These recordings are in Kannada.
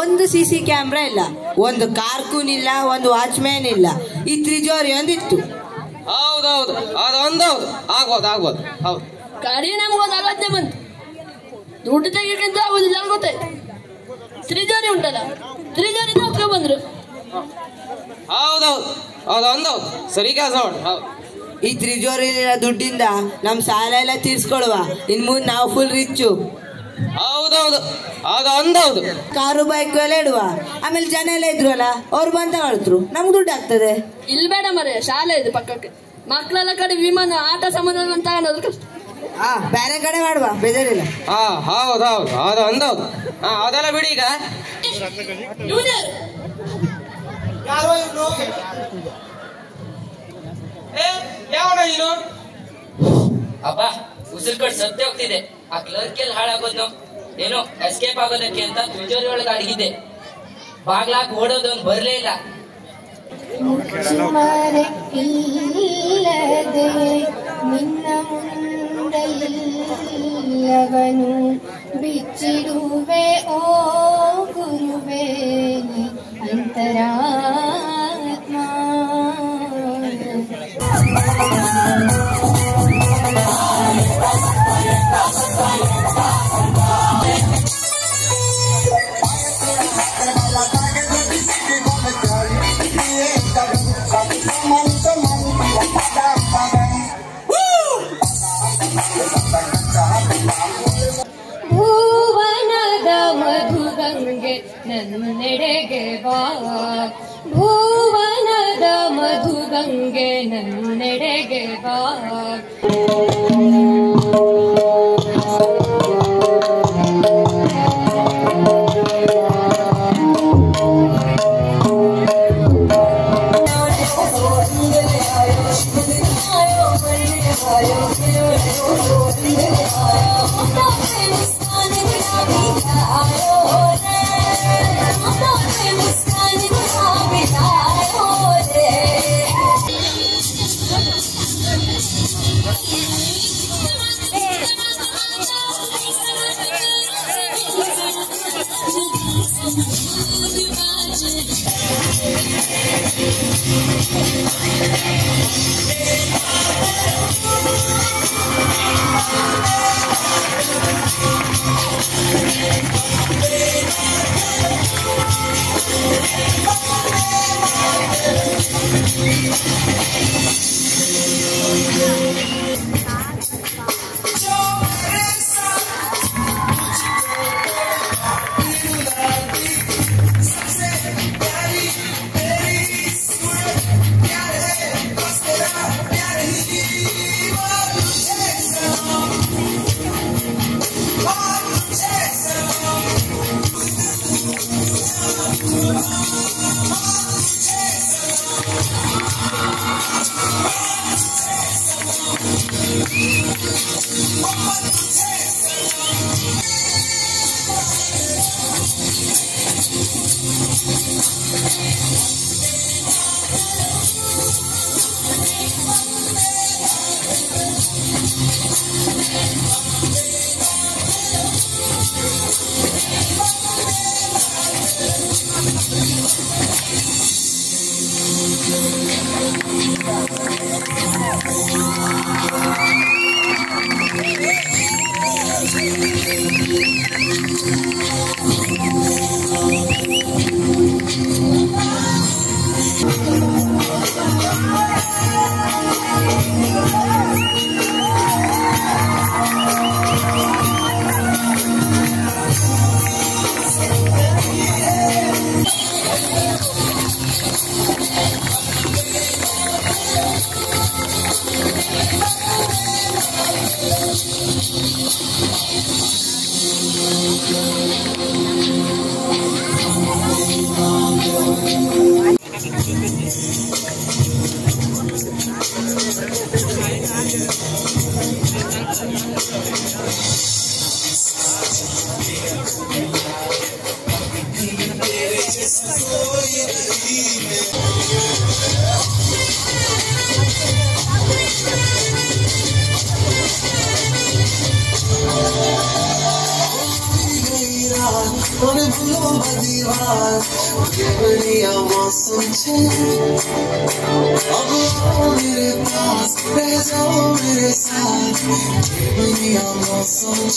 ಒಂದು ಸಿಸಿ ಕ್ಯಾಮ್ರಾ ಇಲ್ಲ, ಒಂದು ಕಾರ್ಕೂನ್ ಇಲ್ಲ, ಒಂದು ವಾಚ್ಮ್ಯಾನ್ ಇಲ್ಲ, ಈ ತ್ರಿಜೋರಿ ಒಂದಿತ್ತು. ಹೌದೌದು, ಅದೊಂದೌದು, ಆಗ್ಬೋದು ಆಗ್ಬೋದು. ಹೌದು, ಗಾಡಿ ನಮ್ಗೊಂದು 40 ಬಂತು, ದುಡ್ಡು ತೆಗಿಯಕ್ಕಂತ ಆಗುದಿಲ್ಲ ಗೊತ್ತಾಯ್ತು. ತ್ರಿಜೋರಿ ಉಂಟಲ್ಲ, ತ್ರಿಜೋರಿ ನೋಡ್ಕೊ ಬಂದ್ರು. ಹೌದೌದು, ಅದೊಂದೌದು, ಸರಿ ಕೆಲಸ ಮಾಡಿ. ಹೌದು, ಈ ತ್ರಿಜೋರಿ ದುಡ್ಡಿಂದ ನಮ್ ಸಾಲ ಎಲ್ಲ ತೀರ್ಸ್ಕೊಳುವ, ಇನ್ ಮುಂದೆ ನಾವು ಫುಲ್ ರಿಚ್ಚು. ಹೌದೌದು, ಅದೊಂದೌದು. ಕಾರು ಬೈಕ್ ಎಲ್ಲ ಇಡುವ, ಆಮೇಲೆ ಜನ ಎಲ್ಲ ಇದ್ರಲ್ಲ ಅವ್ರು ಬಂದ ಹೇಳ್ತರು, ನಮ್ಗೆ ದುಡ್ಡು ಆಗ್ತದೆ. ಇಲ್ಲಿ ಬೇಡ ಮರೆ, ಶಾಲೆ ಇದೆ ಪಕ್ಕಕ್ಕೆ, ಮಕ್ಕಳೆಲ್ಲ ಕಡೆ ವಿಮಾನ ಆಟ ಸಾಮಾನು ತಗೊಂಡ್ರೆ ಕಷ್ಟ. ಬೇರೆ ಕಡೆ ಮಾಡುವ, ಬೇಜಾರಿಲ್ಲ. ಹೌದೌದು, ಅದೊಂದೌದು. ಅದೆಲ್ಲ ಬಿಡಿ. ಈಗ ಯಾವಣ ನೀನು? ಅಬ್ಬ ಉಸಿರು ಕಡೆ ಸತ್ಯ ಹೋಗ್ತಿದೆ. ಆ ಕ್ಲರ್ಕ್ ಎಲ್ಲಿ ಹಾಳಾಗೋದು, ಏನೋ ಎಸ್ಕೇಪ್ ಆಗೋದಕ್ಕೆ ಅಂತ ತ್ರಿಜೋರಿ ಒಳಗೆ ಅಡಗಿದ್ದೆ. ಬಾಗ್ಲಾಕ್ ಓಡೋದೊಂದು ಬರ್ಲೇ ಇಲ್ಲ. ನಿನ್ನ ಮುಂದೆಲ್ಲವನು ಬಿಚ್ಚಿಡುವೆ ಓ ಗುರುವೇ ಅಂತರಾತ್ಮ. ಭುವನದ ಮಧುಗಂಗೆ ನನ್ನೆಡೆಗೆ ಬಾ ಭುವನದ ಮಧುಗಂಗೆ ನನ್ನೆಡೆಗೆ ಬಾ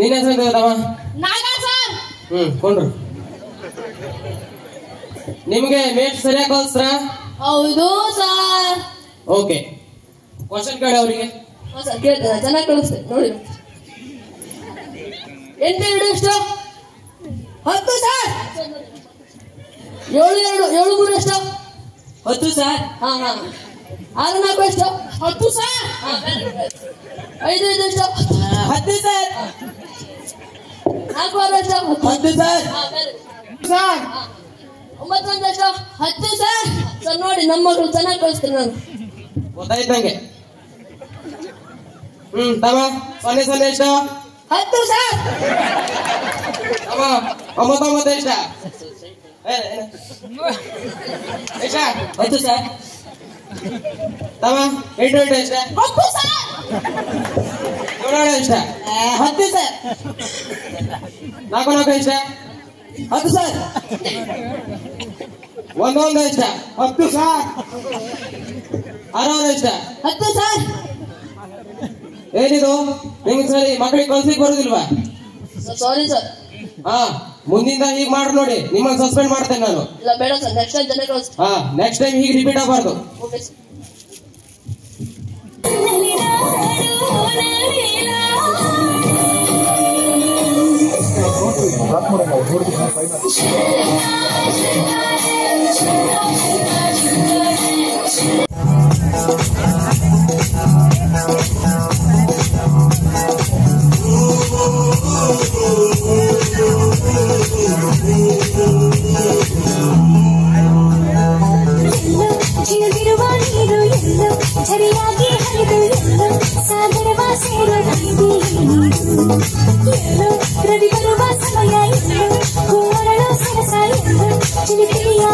ನಿನ್ನ ಹೆಸರು ಹೇಳ್ತಾವ ಕೊಂಡ್ರು ನಿಮ್ಗೆ ಮೇಟ್ ಸರಿಯಾಗಿ ಕಲ್ಸ್ರ ಹೌದು ಸರ್. ಓಕೆ ಕ್ವಶನ್ ಕೇಳಿ ಅವರಿಗೆ ಕೇಳ್ತಾರೆ ಚೆನ್ನಾಗಿ ಕಳಿಸ್ತೇನೆ ನೋಡಿ. 8 2 ಎಷ್ಟು? 10 ಸರ್. 7 2 7 3 ಎಷ್ಟು? 10 ಸರ್. ಹಾ 6 4 ಎಷ್ಟು? 10 ಸರ್. 5 5 ಎಷ್ಟು? 10 ಸರ್. 4 6 ಎಷ್ಟು? 10 ಸರ್. ಸರ್ 9 1 ಎಷ್ಟು? 10 ಸರ್. ಸರ್ ನೋಡಿ ನಮ್ಮ ಮಗಳು ಚೆನ್ನಾಗಿ ಕಳಿಸ್ತೇನೆ ನಾನು. ಗೊತ್ತಾಯ್ತು ನಂಗೆ. ತಮ್ಮ 0 0 ಎಷ್ಟು? 10 ಸರ್. ತಮ್ಮ 9 9 ಎಷ್ಟು? ಎಷ್ಟು? 10 ಸರ್. ತಮ್ಮ 8 8 ಎಷ್ಟು? 10 ಸರ್. 7 7 ಎಷ್ಟು? 10 ಸರ್. 4 4 ಎಷ್ಟು? 10 ಸರ್. 1 1 ಎಷ್ಟು? 10 ಸರ್. 6 6 ಎಷ್ಟು? 10 ಸರ್. ಏನಿದು ನಿಮ್ಗೆ ಸರಿ ಮಕ್ಕಳಿಗೆ ಕಲ್ಸಿಕ್ ಬರುದಿಲ್ವಾ? Sorry sir. ಹಾ ಮುಂದಿಂದ ಹೀಗೆ ಮಾಡ್ರಿ ನೋಡಿ, ನಿಮ್ಮನ್ನ ಸಸ್ಪೆಂಡ್ ಮಾಡ್ತೇನೆ ನಾನು. ಇಲ್ಲ ಬೇಡ ಸರ್, ನೆಕ್ಸ್ಟ್ ಟೈಮ್ ಚೆನ್ನಾಗಿ ಕಳಿಸ್ತೀನಿ. ಹಾ ನೆಕ್ಸ್ಟ್ ಟೈಮ್ ಹೀಗೆ ರಿಪೀಟ್ ಆಗಬಾರ್ದು. Okay sir. Thank you. ಸರಿಯಾಗಿ ಹರಿದು ಎಲ್ಲೋ ಸಾಗರವ ಸೇರೋ ಎಲ್ಲೋ ರವಿ ಬರುವ ಸಮಯ ಎಲ್ಲೋ ಹೂವರಳು ಸರಸ ಎಲ್ಲೋ ಚಿಲಿಪಿಲಿಯ